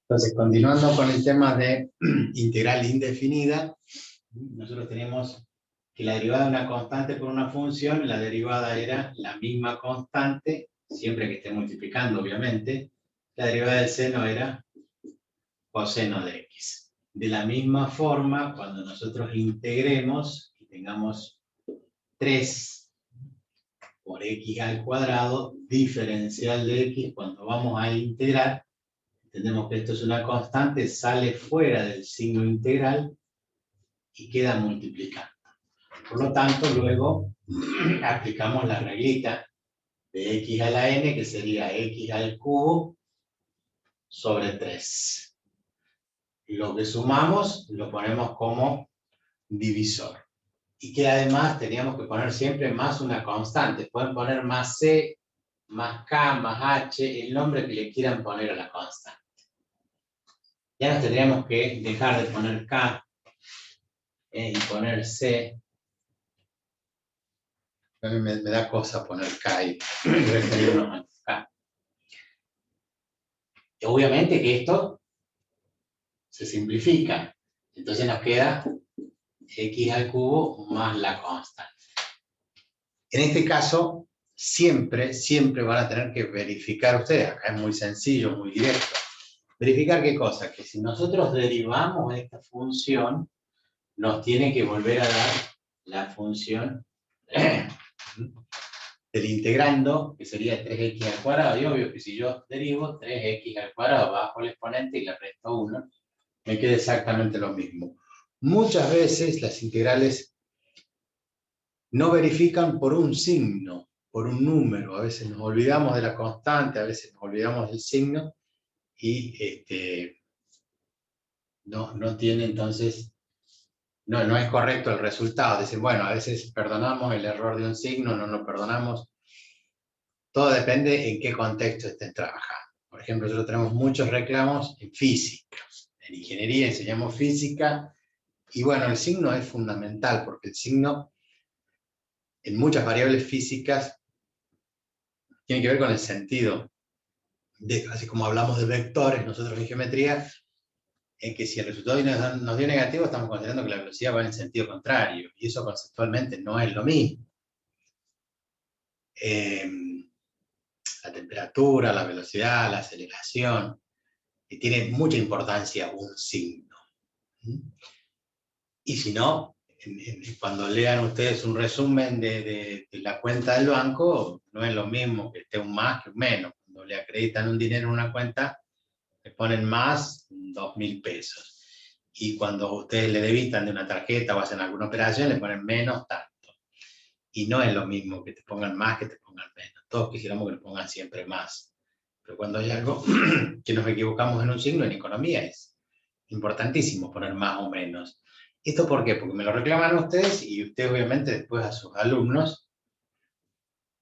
Entonces, continuando con el tema de integral indefinida, nosotros tenemos que la derivada de una constante por una función, la derivada era la misma constante, siempre que esté multiplicando, obviamente. La derivada del seno era coseno de x. De la misma forma, cuando nosotros integremos y tengamos 3 por x al cuadrado, diferencial de x, cuando vamos a integrar, entendemos que esto es una constante, sale fuera del signo integral y queda multiplicando. Por lo tanto, luego aplicamos la reglita de x a la n, que sería x al cubo sobre 3. Lo que sumamos lo ponemos como divisor. Y que además teníamos que poner siempre más una constante. Pueden poner más c, más k, más h, el nombre que le quieran poner a la constante. Ya nos tendríamos que dejar de poner k y poner c. A mí me da cosa poner k y referirnos a k. Y obviamente que esto se simplifica. Entonces nos queda x al cubo más la constante. En este caso, siempre van a tener que verificar ustedes. Acá es muy sencillo, muy directo. ¿Verificar qué cosa? Que si nosotros derivamos esta función, nos tiene que volver a dar la función del integrando, que sería 3x al cuadrado, y obvio que si yo derivo 3x al cuadrado bajo el exponente y le resto 1, me queda exactamente lo mismo. Muchas veces las integrales no verifican por un signo, por un número. A veces nos olvidamos de la constante, a veces nos olvidamos del signo, y no tiene entonces... No es correcto el resultado. Dicen, bueno, a veces perdonamos el error de un signo, no lo perdonamos. Todo depende en qué contexto estén trabajando. Por ejemplo, nosotros tenemos muchos reclamos en física. En ingeniería enseñamos física. Y bueno, el signo es fundamental, porque el signo, en muchas variables físicas, tiene que ver con el sentido. Así como hablamos de vectores, nosotros en geometría, en que si el resultado nos dio negativo, estamos considerando que la velocidad va en el sentido contrario, y eso conceptualmente no es lo mismo. La temperatura, la velocidad, la aceleración, y tiene mucha importancia un signo. Y si no, cuando lean ustedes un resumen de la cuenta del banco, no es lo mismo que esté un más que un menos. Cuando le acreditan un dinero en una cuenta, le ponen más 2.000 pesos. Y cuando ustedes le debitan de una tarjeta o hacen alguna operación, le ponen menos tanto. Y no es lo mismo que te pongan más que te pongan menos. Todos quisiéramos que le pongan siempre más. Pero cuando hay algo que nos equivocamos en un signo, en economía es importantísimo poner más o menos. ¿Esto por qué? Porque me lo reclaman ustedes y ustedes obviamente después a sus alumnos,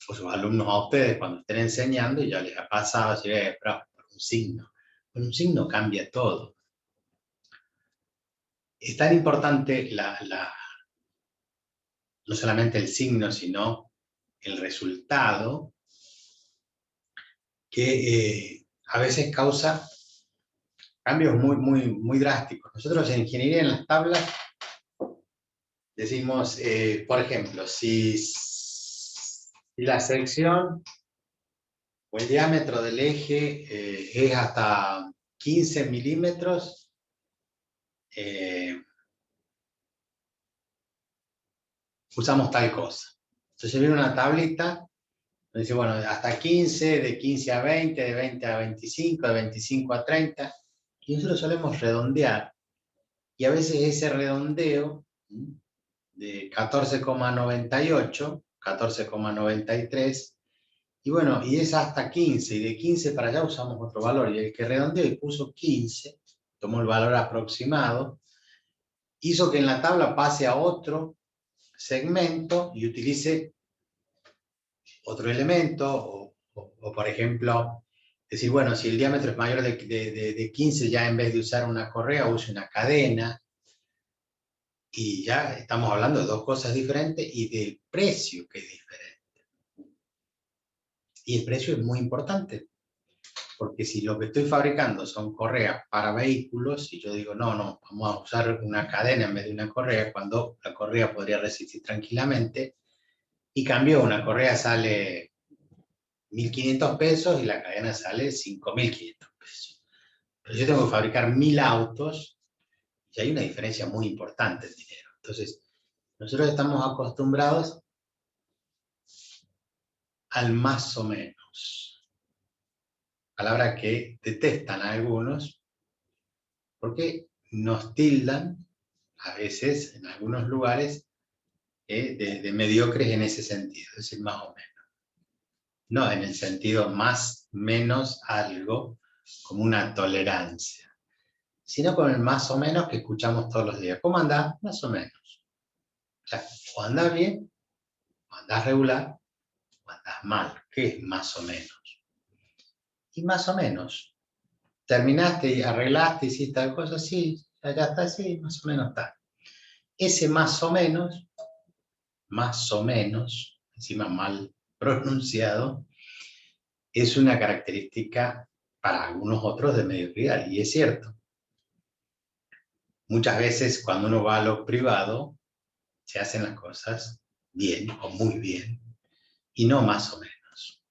o sus alumnos a ustedes cuando estén enseñando, y ya les ha pasado, así, pero un signo. Con un signo cambia todo. Es tan importante no solamente el signo, sino el resultado, que a veces causa cambios muy drásticos. Nosotros en ingeniería, en las tablas, decimos, por ejemplo, si la sección o el diámetro del eje es hasta 15 milímetros, usamos tal cosa. Entonces viene una tablita, dice, bueno, hasta 15, de 15 a 20, de 20 a 25, de 25 a 30, y nosotros solemos redondear, y a veces ese redondeo de 14,98, 14,93, y bueno, y es hasta 15, y de 15 para allá usamos otro valor, y el que redondeó y puso 15, tomó el valor aproximado, hizo que en la tabla pase a otro segmento y utilice otro elemento, o por ejemplo, decir, bueno, si el diámetro es mayor de 15, ya en vez de usar una correa, use una cadena, y ya estamos hablando de dos cosas diferentes y del precio que es diferente. Y el precio es muy importante. Porque si lo que estoy fabricando son correas para vehículos, y yo digo, no, vamos a usar una cadena en vez de una correa, cuando la correa podría resistir tranquilamente, y cambio, una correa sale 1.500 pesos y la cadena sale 5.500 pesos. Pero yo tengo que fabricar 1.000 autos y hay una diferencia muy importante en dinero. Entonces, nosotros estamos acostumbrados al más o menos. Palabra que detestan a algunos porque nos tildan a veces en algunos lugares de mediocres en ese sentido, es decir, más o menos. No en el sentido más, menos, algo, como una tolerancia, sino con el más o menos que escuchamos todos los días. ¿Cómo andás? Más o menos. O sea, o andás bien, o andás regular, o andás mal. ¿Qué es más o menos? Y más o menos. ¿Terminaste y arreglaste, hiciste tal cosa? Sí, ya está, sí, más o menos está. Ese más o menos, encima mal pronunciado, es una característica para algunos otros de mediocridad, y es cierto. Muchas veces cuando uno va a lo privado, se hacen las cosas bien o muy bien, y no más o menos.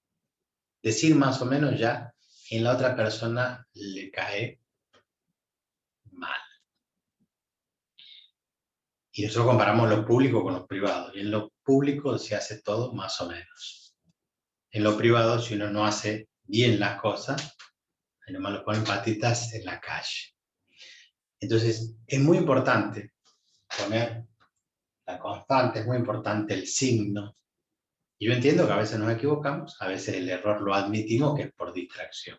Decir más o menos ya en la otra persona le cae mal. Y nosotros comparamos lo público con lo privado, y en lo público se hace todo más o menos. En lo privado, si uno no hace bien las cosas, ahí nomás lo ponen patitas en la calle. Entonces, es muy importante poner la constante, es muy importante el signo. Y yo entiendo que a veces nos equivocamos, a veces el error lo admitimos, que es por distracción.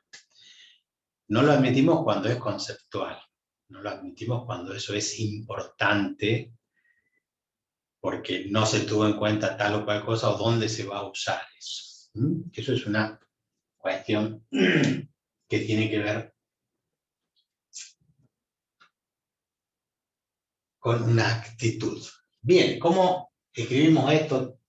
No lo admitimos cuando es conceptual, no lo admitimos cuando eso es importante, porque no se tuvo en cuenta tal o cual cosa o dónde se va a usar eso. Eso es una cuestión que tiene que ver con una actitud. Bien, ¿cómo escribimos esto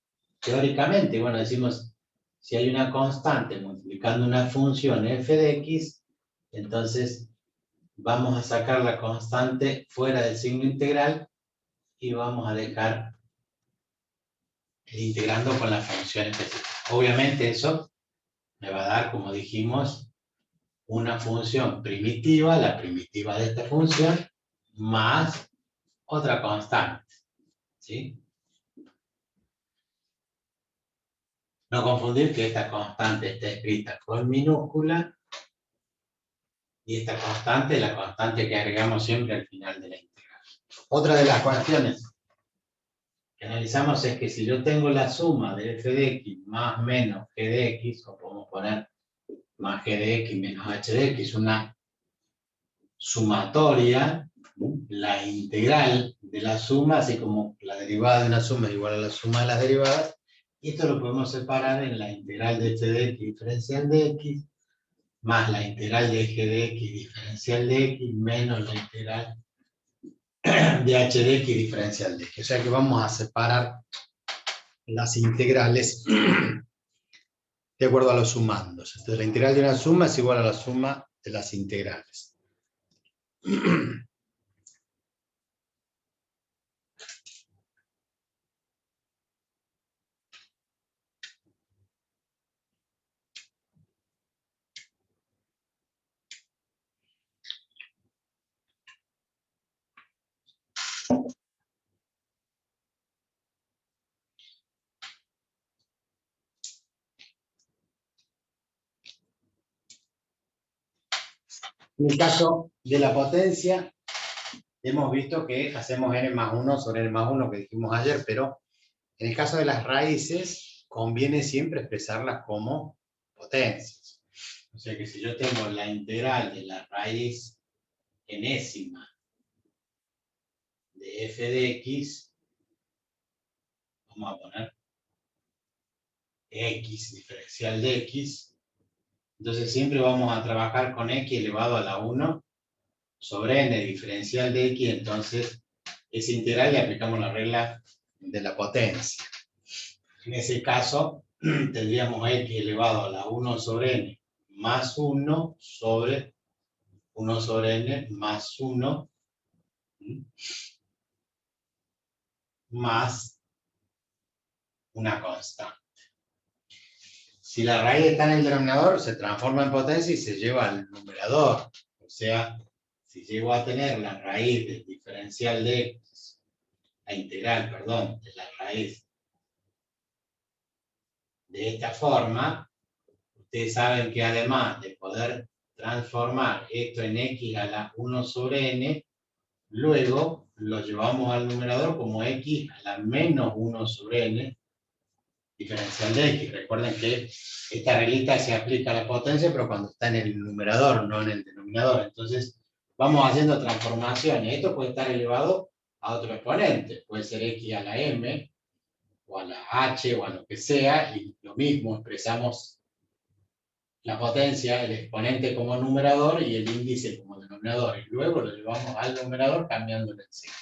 teóricamente? Bueno, decimos, si hay una constante multiplicando una función f de x, entonces vamos a sacar la constante fuera del signo integral y vamos a dejar el integrando con la función específica. Obviamente eso me va a dar, como dijimos, una función primitiva, la primitiva de esta función, más otra constante, ¿sí? No confundir que esta constante está escrita con minúscula y esta constante es la constante que agregamos siempre al final de la integral. Otra de las cuestiones que analizamos es que si yo tengo la suma de f de x más menos g de x, o podemos poner más g de x menos h de x, una sumatoria, la integral de la suma, así como la derivada de una suma es igual a la suma de las derivadas, y esto lo podemos separar en la integral de f de x diferencial de x, más la integral de g de x diferencial de x, menos la integral de h de x diferencial de x. O sea que vamos a separar las integrales de acuerdo a los sumandos. Entonces la integral de una suma es igual a la suma de las integrales. En el caso de la potencia, hemos visto que hacemos n más 1 sobre n más 1 que dijimos ayer, pero en el caso de las raíces, conviene siempre expresarlas como potencias. O sea que si yo tengo la integral de la raíz enésima de f de x, vamos a poner x diferencial de x, entonces siempre vamos a trabajar con x elevado a la 1 sobre n diferencial de x, entonces esa integral le aplicamos la regla de la potencia. En ese caso tendríamos x elevado a la 1 sobre n más 1 sobre 1 sobre n más 1 más una constante. Si la raíz está en el denominador, se transforma en potencia y se lleva al numerador. O sea, si llego a tener la raíz del diferencial de x, la integral, perdón, de la raíz de esta forma, ustedes saben que además de poder transformar esto en x a la 1 sobre n, luego lo llevamos al numerador como x a la menos 1 sobre n, diferencial de x. Recuerden que esta reglita se aplica a la potencia, pero cuando está en el numerador, no en el denominador. Entonces, vamos haciendo transformaciones. Esto puede estar elevado a otro exponente. Puede ser x a la m, o a la h, o a lo que sea, y lo mismo, expresamos la potencia, el exponente como numerador y el índice como denominador. Y luego lo llevamos al numerador cambiando el signo.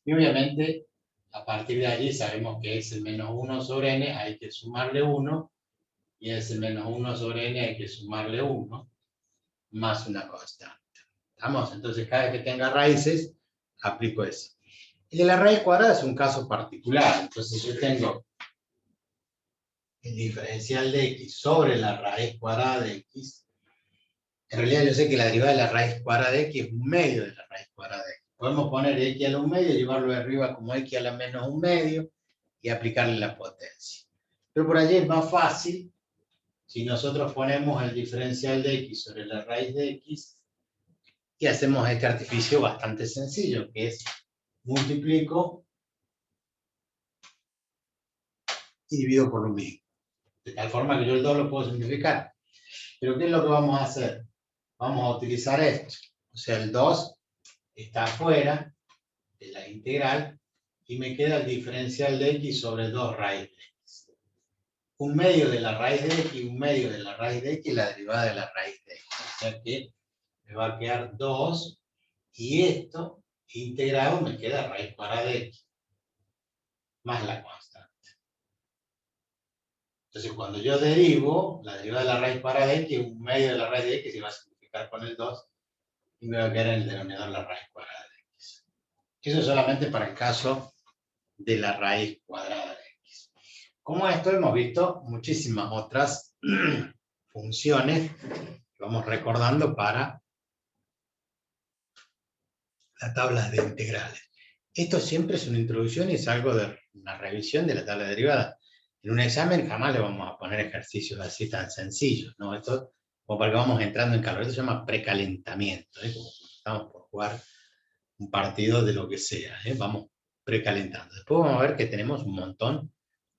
Y obviamente, a partir de allí sabemos que es el menos 1 sobre n, hay que sumarle 1, y es el menos 1 sobre n, hay que sumarle 1, más una constante. ¿Estamos? Entonces, cada vez que tenga raíces, aplico eso. El de la raíz cuadrada es un caso particular. Entonces, yo tengo el diferencial de x sobre la raíz cuadrada de x. En realidad, yo sé que la derivada de la raíz cuadrada de x es un medio de la raíz cuadrada de x. Podemos poner x a la 1 medio, llevarlo de arriba como x a la menos 1 medio y aplicarle la potencia. Pero por allí es más fácil si nosotros ponemos el diferencial de x sobre la raíz de x y hacemos este artificio bastante sencillo, que es multiplico y divido por lo mismo. De tal forma que yo el 2 lo puedo simplificar. Pero ¿qué es lo que vamos a hacer? Vamos a utilizar esto. O sea, el 2 está afuera de la integral y me queda el diferencial de x sobre 2 raíz de x. Un medio de la raíz de x, un medio de la raíz de x y la derivada de la raíz de x. O sea que me va a quedar 2 y esto integrado me queda raíz cuadrada de x más la constante. Entonces cuando yo derivo, la derivada de la raíz cuadrada de x, un medio de la raíz de x se va a simplificar con el 2 y me va a quedar en el denominador la raíz cuadrada de x. Eso es solamente para el caso de la raíz cuadrada de x. Como esto hemos visto muchísimas otras funciones que vamos recordando para las tablas de integrales. Esto siempre es una introducción y es algo de una revisión de la tabla de derivadas. En un examen jamás le vamos a poner ejercicios así tan sencillos, ¿no? Esto, como para que vamos entrando en calor, esto se llama precalentamiento, ¿eh? Como estamos por jugar un partido de lo que sea, ¿eh? Vamos precalentando. Después vamos a ver que tenemos un montón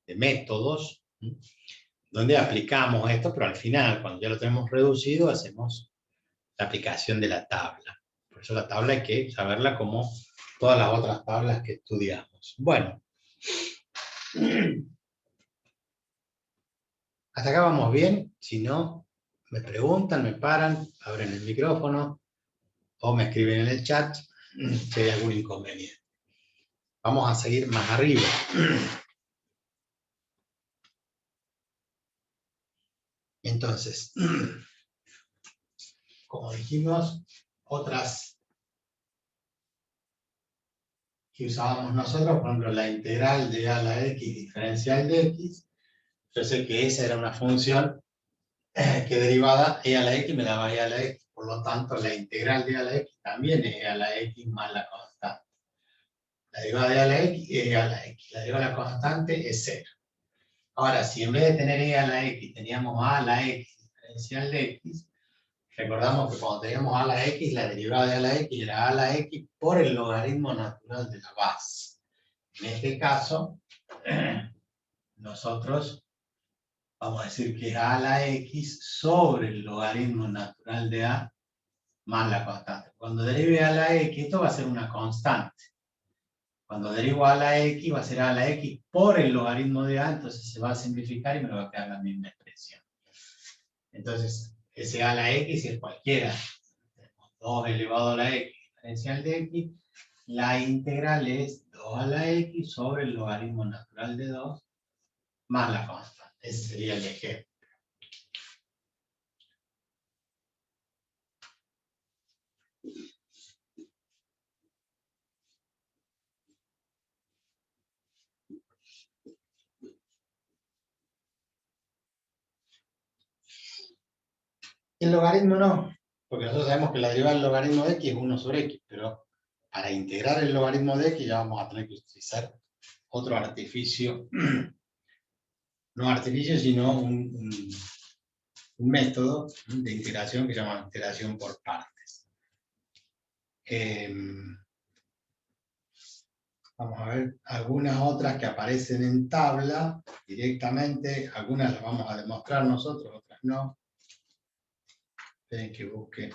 de métodos, ¿sí?, donde aplicamos esto, pero al final, cuando ya lo tenemos reducido, hacemos la aplicación de la tabla. Por eso la tabla hay que saberla como todas las otras tablas que estudiamos. Bueno, hasta acá vamos bien. Si no, me preguntan, me paran, abren el micrófono o me escriben en el chat si hay algún inconveniente. Vamos a seguir más arriba. Entonces, como dijimos, otras que usábamos nosotros, por ejemplo, la integral de a a la x diferencial de x. Yo sé que esa era una función que derivada e a la x me daba e a la x. Por lo tanto, la integral de e a la x también es e a la x más la constante. La derivada de e a la x es e a la x. La derivada de la constante es 0. Ahora, si en vez de tener e a la x teníamos a la x diferencial de x, recordamos que cuando teníamos a la x, la derivada de a la x era a la x por el logaritmo natural de la base. En este caso, nosotros vamos a decir que es a la x sobre el logaritmo natural de a más la constante. Cuando derive a la x, esto va a ser una constante. Cuando derivo a la x, va a ser a la x por el logaritmo de a, entonces se va a simplificar y me va a quedar la misma expresión. Entonces, ese a la x es cualquiera. 2 elevado a la x diferencial de x. La integral es 2 a la x sobre el logaritmo natural de 2 más la constante. Ese sería el ejemplo. El logaritmo no, porque nosotros sabemos que la derivada del logaritmo de x es 1 sobre x, pero para integrar el logaritmo de x ya vamos a tener que utilizar otro artificio, no artificio, sino un método de integración que se llama integración por partes. Vamos a ver algunas otras que aparecen en tabla directamente, algunas las vamos a demostrar nosotros, otras no. Esperen que busque.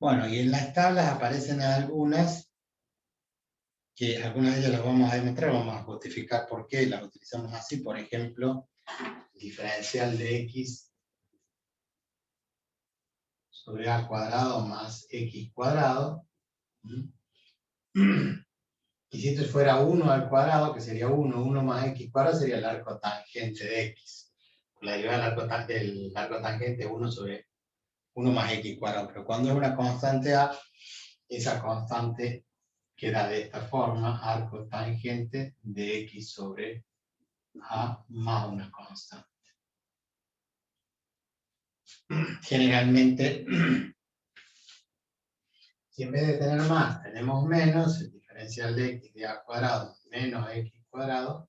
Bueno, y en las tablas aparecen algunas, que algunas de ellas las vamos a demostrar, vamos a justificar por qué las utilizamos así. Por ejemplo, diferencial de x sobre a cuadrado más x cuadrado. Y si esto fuera 1 al cuadrado, que sería 1 más x cuadrado, sería el arco tangente de x. La derivada del arco tangente es 1 sobre 1 más x cuadrado. Pero cuando es una constante a, esa constante queda de esta forma, arco tangente de x sobre a más una constante. Generalmente, si en vez de tener más tenemos menos, el diferencial de x de a cuadrado menos x cuadrado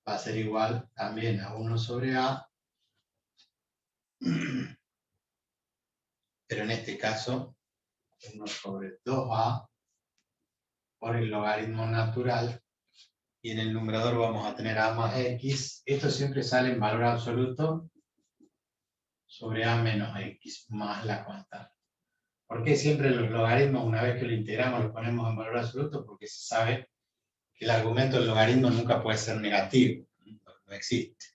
va a ser igual también a 1 sobre a, pero en este caso 1 sobre 2a por el logaritmo natural, y en el numerador vamos a tener a más x. Esto siempre sale en valor absoluto sobre a menos x más la constante. ¿Por qué siempre los logaritmos, una vez que lo integramos, lo ponemos en valor absoluto? Porque se sabe que el argumento del logaritmo nunca puede ser negativo, no existe.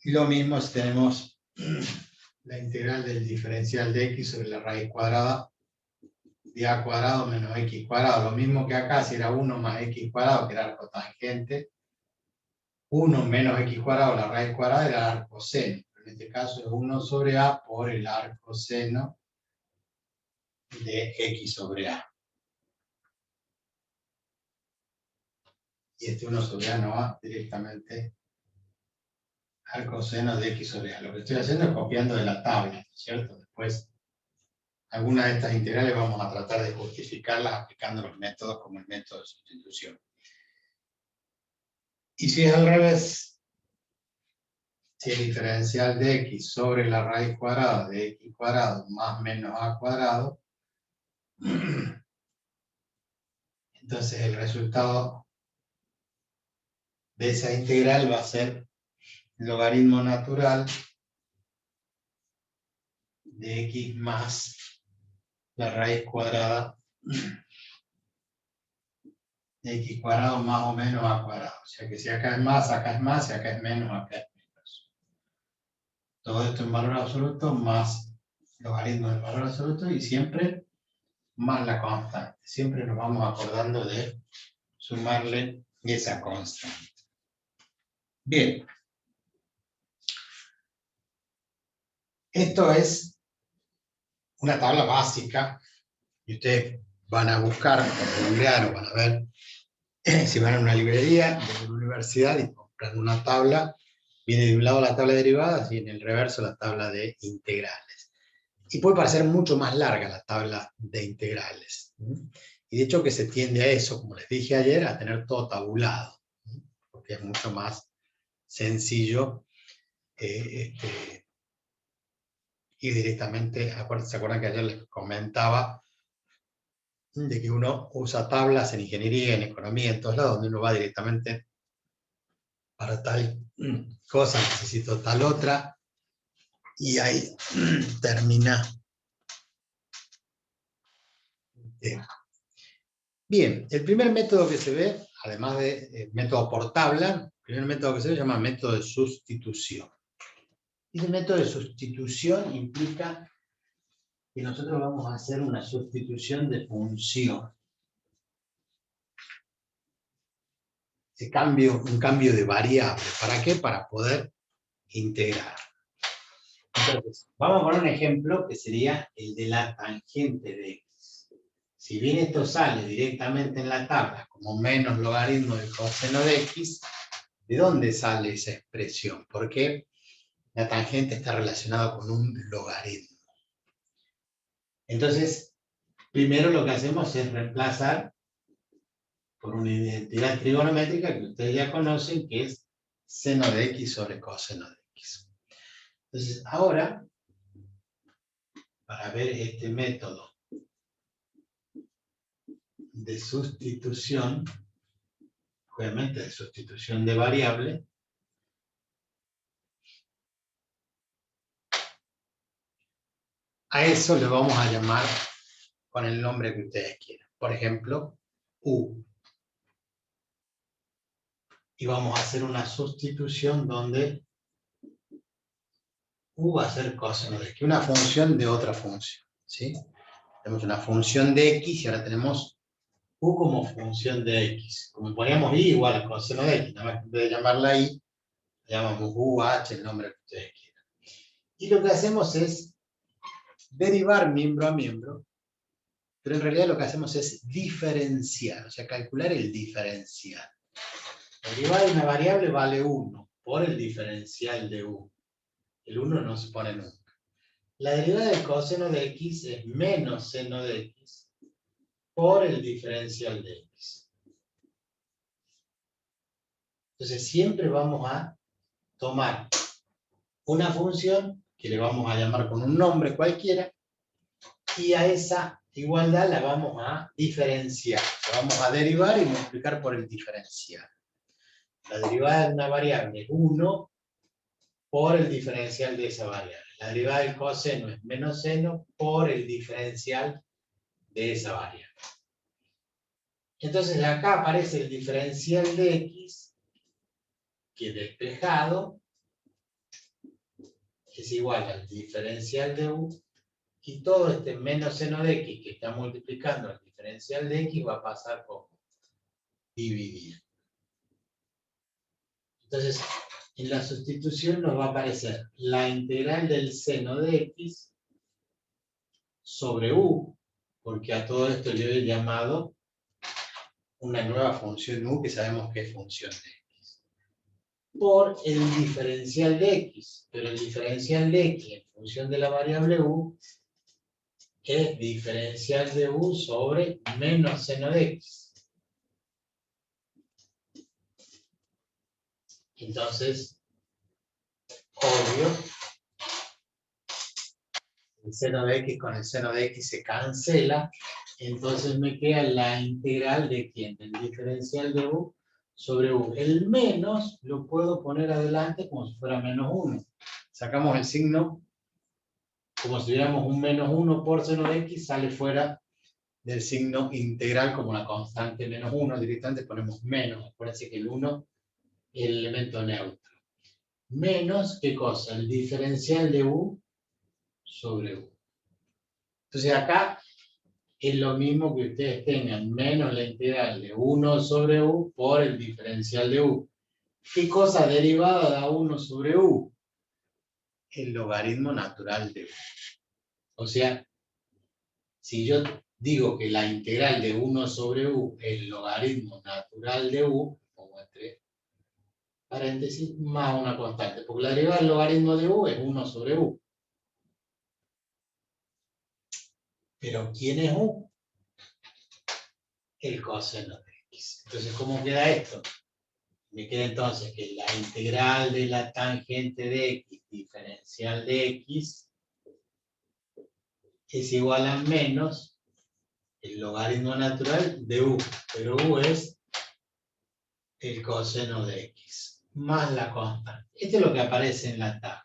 Y lo mismo si tenemos la integral del diferencial de x sobre la raíz cuadrada de a cuadrado menos x cuadrado. Lo mismo que acá, si era 1 más x cuadrado, que era arco tangente, 1 menos x cuadrado, la raíz cuadrada, era el arco seno. En este caso es 1 sobre a por el arco seno de x sobre a. Y este 1 sobre a no va directamente al coseno de x sobre a. Lo que estoy haciendo es copiando de la tabla, ¿cierto? Después, algunas de estas integrales vamos a tratar de justificarlas aplicando los métodos como el método de sustitución. Y si es al revés, si el diferencial de x sobre la raíz cuadrada de x cuadrado más menos a cuadrado, entonces el resultado de esa integral va a ser logaritmo natural de x más la raíz cuadrada de x cuadrado más o menos a cuadrado. O sea que si acá es más, si acá es menos, acá es menos. Todo esto en valor absoluto más logaritmo del valor absoluto y siempre más la constante. Siempre nos vamos acordando de sumarle esa constante. Bien. Esto es una tabla básica y ustedes van a buscar, o van a ver, si van a una librería de una universidad y compran una tabla, viene de un lado la tabla de derivadas y en el reverso la tabla de integrales. Y puede parecer mucho más larga la tabla de integrales. Y de hecho que se tiende a eso, como les dije ayer, a tener todo tabulado, porque es mucho más sencillo ir directamente, ¿se acuerdan que ayer les comentaba de que uno usa tablas en ingeniería, en economía, en todos lados, donde uno va directamente para tal cosa, necesito tal otra, y ahí termina. Bien, el primer método que se ve, además de método por tabla, el primer método que se ve se llama método de sustitución. Y el método de sustitución implica que nosotros vamos a hacer una sustitución de función. Un cambio de variable. ¿Para qué? Para poder integrar. Entonces, vamos a poner un ejemplo que sería el de la tangente de x. Si bien esto sale directamente en la tabla como menos logaritmo del coseno de x, ¿de dónde sale esa expresión? Porque la tangente está relacionada con un logaritmo. Entonces, primero lo que hacemos es reemplazar por una identidad trigonométrica que ustedes ya conocen, que es seno de x sobre coseno de x. Entonces, ahora, para ver este método de sustitución, obviamente de sustitución de variable, a eso le vamos a llamar con el nombre que ustedes quieran. Por ejemplo, u. Y vamos a hacer una sustitución donde u va a ser coseno de x, una función de otra función, ¿sí? Tenemos una función de x y ahora tenemos u como función de x. Como poníamos y igual a coseno de x, nada más que en vez de llamarla y, la llamamos u, h, el nombre que ustedes quieran. Y lo que hacemos es derivar miembro a miembro, pero en realidad lo que hacemos es diferenciar, o sea, calcular el diferencial. La derivada de una variable vale 1 por el diferencial de u. El 1 no se pone nunca. La derivada del coseno de x es menos seno de x por el diferencial de x. Entonces siempre vamos a tomar una función que le vamos a llamar con un nombre cualquiera y a esa igualdad la vamos a diferenciar. La vamos a derivar y multiplicar por el diferencial. La derivada de una variable es 1 por el diferencial de esa variable. La derivada del coseno es menos seno por el diferencial de esa variable. Entonces acá aparece el diferencial de x, que despejado es igual al diferencial de u, y todo este menos seno de x que está multiplicando el diferencial de x va a pasar por dividir. Entonces, en la sustitución nos va a aparecer la integral del seno de x sobre u, porque a todo esto yo he llamado una nueva función u que sabemos que es función de x, por el diferencial de x, pero el diferencial de x en función de la variable u es diferencial de u sobre menos seno de x. Entonces, obvio, el seno de x con el seno de x se cancela, entonces me queda la integral de ¿quién? Del diferencial de u sobre u. El menos lo puedo poner adelante como si fuera menos 1. Sacamos el signo como si tuviéramos un menos 1 por seno de x, sale fuera del signo integral como una constante menos 1, directamente ponemos menos. Acuérdense que el 1 es el elemento neutro. Menos, ¿qué cosa? El diferencial de u sobre u. Entonces acá es lo mismo que ustedes tengan menos la integral de 1 sobre u por el diferencial de u. ¿Qué cosa derivada da 1 sobre u? El logaritmo natural de u. O sea, si yo digo que la integral de 1 sobre u es el logaritmo natural de u, pongo entre paréntesis, más una constante, porque la derivada del logaritmo de u es 1 sobre u. Pero ¿quién es u? El coseno de x. Entonces, ¿cómo queda esto? Me queda entonces que la integral de la tangente de x diferencial de x es igual a menos el logaritmo natural de u, pero u es el coseno de x, más la constante. Esto es lo que aparece en la tabla.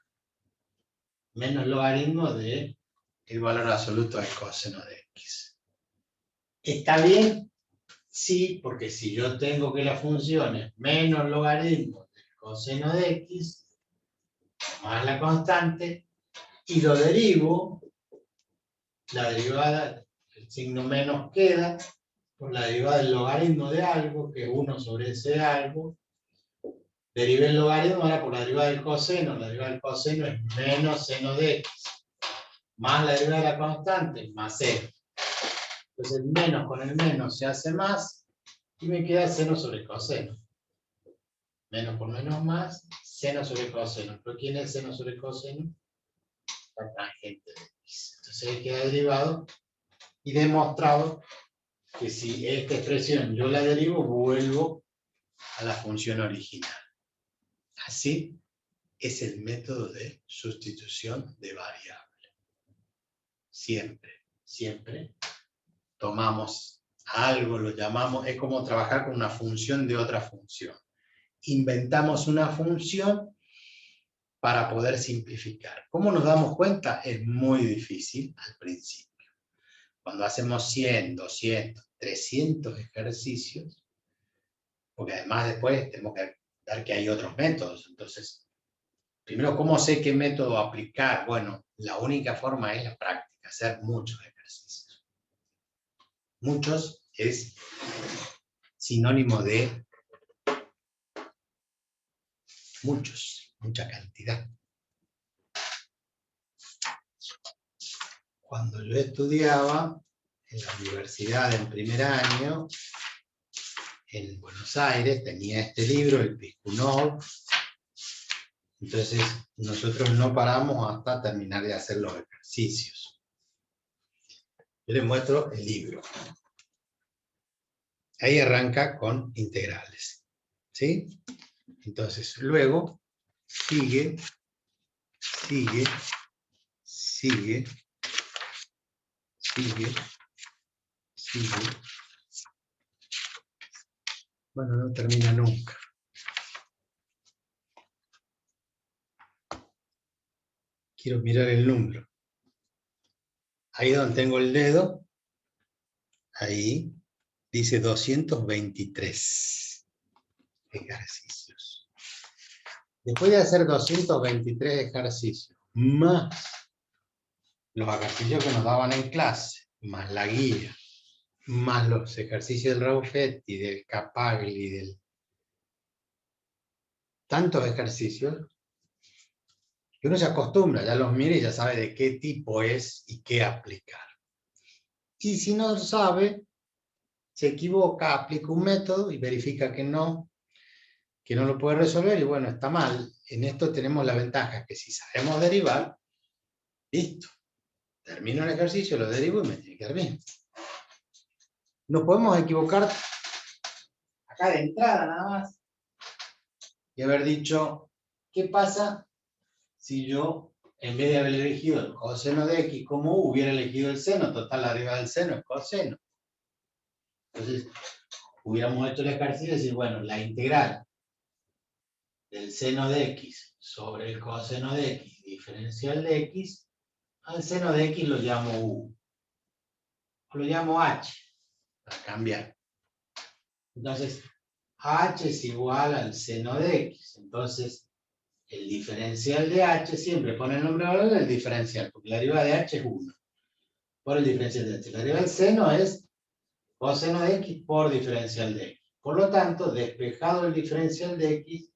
Menos logaritmo de el valor absoluto del coseno de x. ¿Está bien? Sí, porque si yo tengo que la función es menos logaritmo del coseno de x, más la constante, y lo derivo, la derivada, el signo menos queda, por la derivada del logaritmo de algo, que es 1 sobre ese algo. Derivé el logaritmo ahora por la derivada del coseno. La derivada del coseno es menos seno de x, más la derivada de la constante, más seno. Entonces el menos con el menos se hace más, y me queda seno sobre coseno. Menos por menos más, seno sobre coseno. ¿Pero quién es seno sobre coseno? La tangente de x. Entonces ahí queda derivado y demostrado que si esta expresión yo la derivo, vuelvo a la función original. Así es el método de sustitución de variable. Siempre, siempre tomamos algo, lo llamamos, es como trabajar con una función de otra función. Inventamos una función para poder simplificar. ¿Cómo nos damos cuenta? Es muy difícil al principio. Cuando hacemos 100, 200, 300 ejercicios, porque además después tenemos que ver que hay otros métodos. Entonces, primero, ¿cómo sé qué método aplicar? Bueno, la única forma es la práctica, hacer muchos ejercicios. Muchos es sinónimo de muchos, mucha cantidad. Cuando yo estudiaba en la universidad en primer año, en Buenos Aires, tenía este libro, el Piskunov. Entonces, nosotros no paramos hasta terminar de hacer los ejercicios. Yo les muestro el libro. Ahí arranca con integrales. ¿Sí? Entonces, luego sigue. Bueno, no termina nunca. Quiero mirar el número. Ahí donde tengo el dedo, ahí dice 223 ejercicios. Después de hacer 223 ejercicios, más los ejercicios que nos daban en clase, más la guía, más los ejercicios del Raufetti, del Capagli, del... tantos ejercicios, que uno se acostumbra, ya los mira y ya sabe de qué tipo es y qué aplicar. Y si no sabe, se equivoca, aplica un método y verifica que no lo puede resolver y bueno, está mal. En esto tenemos la ventaja que si sabemos derivar, listo. Termino el ejercicio, lo derivo y me tiene que dar bien. Nos podemos equivocar acá de entrada nada más y haber dicho, ¿qué pasa si yo, en vez de haber elegido el coseno de x como u, hubiera elegido el seno? Total, la derivada del seno es coseno. Entonces, hubiéramos hecho el ejercicio y decir, bueno, la integral del seno de x sobre el coseno de x diferencial de x, al seno de x lo llamo u, o lo llamo h, para cambiar. Entonces, h es igual al seno de x. Entonces, el diferencial de h siempre pone el nombre valor del diferencial, porque la derivada de h es 1 por el diferencial de h. La derivada del seno es coseno de x por diferencial de x. Por lo tanto, despejado el diferencial de x,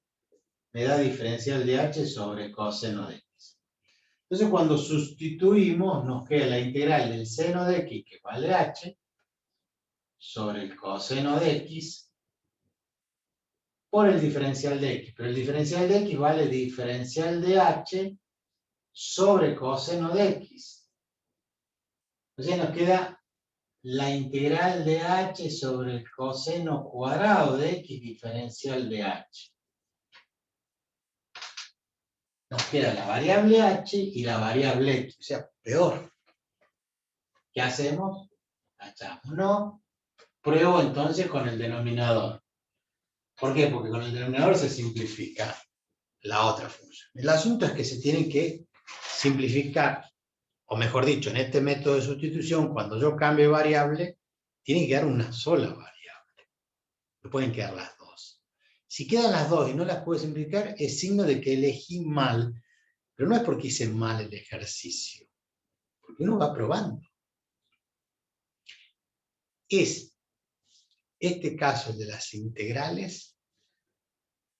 me da diferencial de h sobre coseno de x. Entonces, cuando sustituimos, nos queda la integral del seno de x, que vale h, sobre el coseno de x, por el diferencial de x. Pero el diferencial de x vale diferencial de h sobre coseno de x. Entonces nos queda la integral de h sobre el coseno cuadrado de x diferencial de h. Nos queda la variable h y la variable x, o sea, peor. ¿Qué hacemos? Tachamos. No. Pruebo entonces con el denominador. ¿Por qué? Porque con el denominador se simplifica la otra función. El asunto es que se tiene que simplificar, o mejor dicho, en este método de sustitución, cuando yo cambie variable, tiene que quedar una sola variable. No pueden quedar las dos. Si quedan las dos y no las puedo simplificar, es signo de que elegí mal, pero no es porque hice mal el ejercicio, porque uno va probando. Es este caso de las integrales,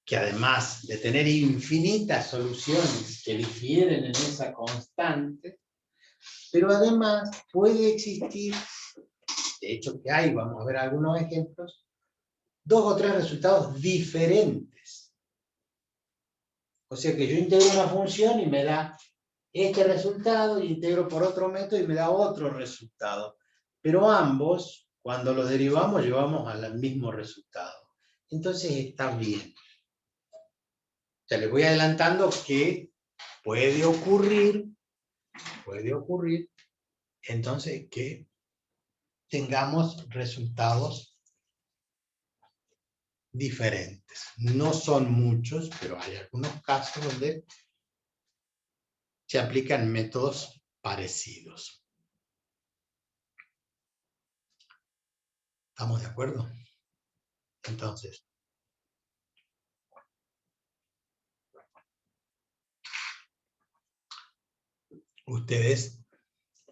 que además de tener infinitas soluciones que difieren en esa constante, pero además puede existir, de hecho que hay, vamos a ver algunos ejemplos, 2 o 3 resultados diferentes. O sea que yo integro una función y me da este resultado, y integro por otro método y me da otro resultado. Pero ambos, cuando los derivamos, llevamos al mismo resultado. Entonces está bien. O sea, les voy adelantando que puede ocurrir, entonces que tengamos resultados diferentes. No son muchos, pero hay algunos casos donde se aplican métodos parecidos. ¿Estamos de acuerdo? Entonces, ustedes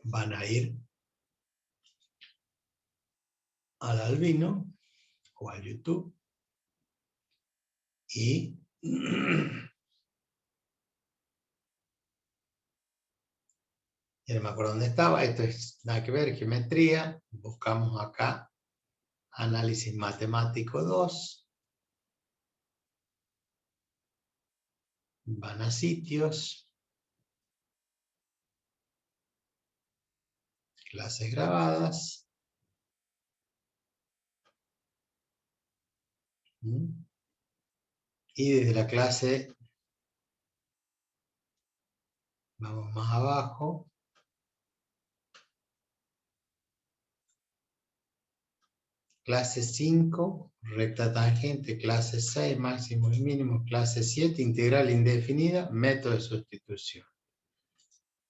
van a ir al Albino o al YouTube y ya no me acuerdo dónde estaba. Esto es nada que ver, geometría. Buscamos acá análisis matemático 2. Van a sitios, clases grabadas. Y desde la clase, vamos más abajo. Clase 5, recta tangente. Clase 6, máximos y mínimos. Clase 7, integral indefinida, método de sustitución.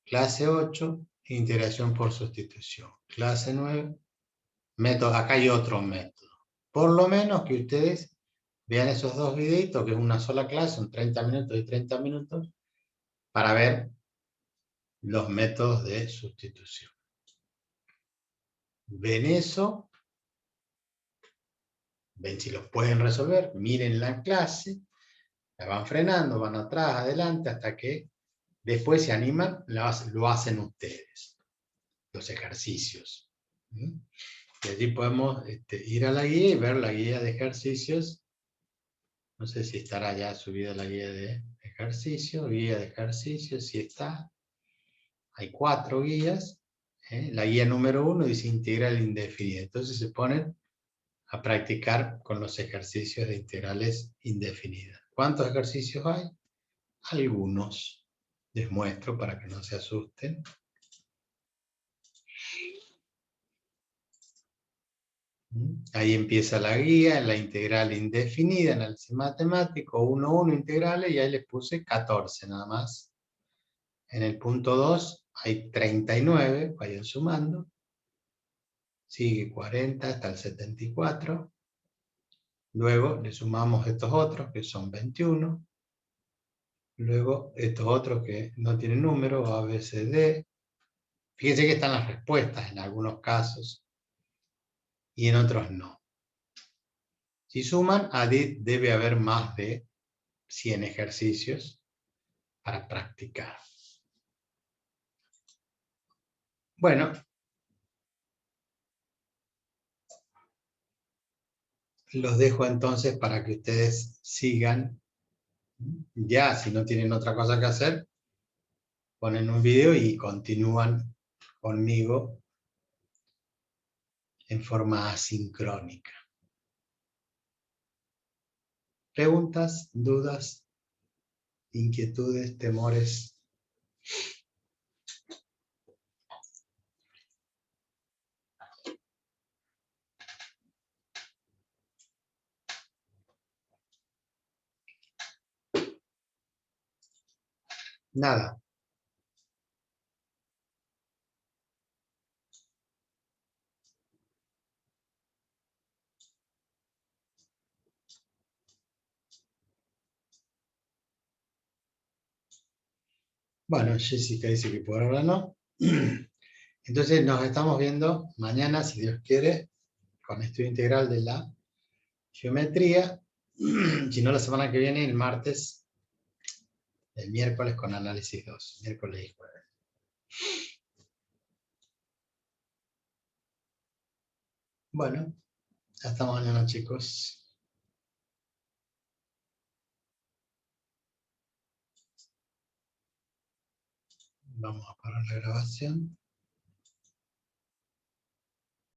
Clase 8, integración por sustitución. Clase 9, método. Acá hay otro método. Por lo menos que ustedes vean esos dos videitos, que es una sola clase, son 30 minutos y 30 minutos, para ver los métodos de sustitución. Ven eso, ven si los pueden resolver, miren la clase, la van frenando, van atrás, adelante, hasta que después se animan, lo hacen ustedes, los ejercicios. Y allí podemos ir a la guía y ver la guía de ejercicios. No sé si estará ya subida la guía de ejercicios, si está. Hay 4 guías. La guía número 1 dice integral indefinida. Entonces se ponen a practicar con los ejercicios de integrales indefinidas. ¿Cuántos ejercicios hay? Algunos. Les muestro para que no se asusten. Ahí empieza la guía, la integral indefinida, análisis matemático, 1, integrales, y ahí les puse 14 nada más. En el punto 2 hay 39, vayan sumando. Sigue 40 hasta el 74. Luego le sumamos estos otros, que son 21. Luego estos otros que no tienen número, A, B, C, D. Fíjense que están las respuestas en algunos casos y en otros no. Si suman, debe haber más de 100 ejercicios para practicar. Bueno, los dejo entonces para que ustedes sigan. Ya, si no tienen otra cosa que hacer, ponen un video y continúan conmigo en forma asincrónica. ¿Preguntas, dudas, inquietudes, temores? Nada. Bueno, Jessica dice que por ahora no. Entonces nos estamos viendo mañana, si Dios quiere, con estudio integral de la geometría. Si no, la semana que viene, el martes, el miércoles con análisis 2, miércoles y jueves. Bueno, hasta mañana, chicos. Vamos a parar la grabación.